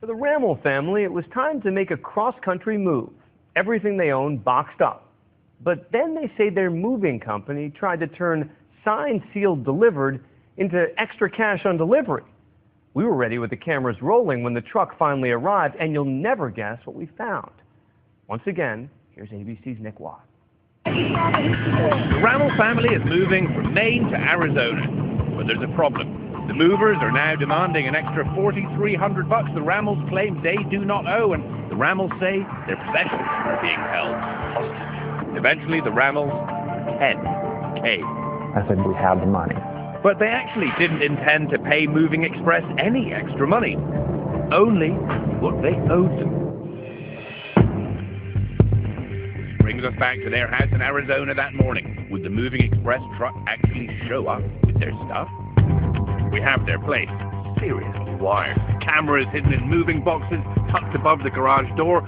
For the Rammel family, it was time to make a cross-country move. Everything they owned boxed up. But then they say their moving company tried to turn signed, sealed, delivered into extra cash on delivery. We were ready with the cameras rolling when the truck finally arrived, and you'll never guess what we found. Once again, here's ABC's Nick Watt. The Rammel family is moving from Maine to Arizona, but there's a problem. The movers are now demanding an extra $4,300 the Rammels claim they do not owe, and the Rammels say their possessions are being held hostage. Eventually, the Rammels caved. I said, we have the money. But they actually didn't intend to pay Moving Express any extra money, only what they owed them. Brings us back to their house in Arizona that morning. Would the Moving Express truck actually show up with their stuff? We have their place seriously wired. Cameras hidden in moving boxes tucked above the garage door.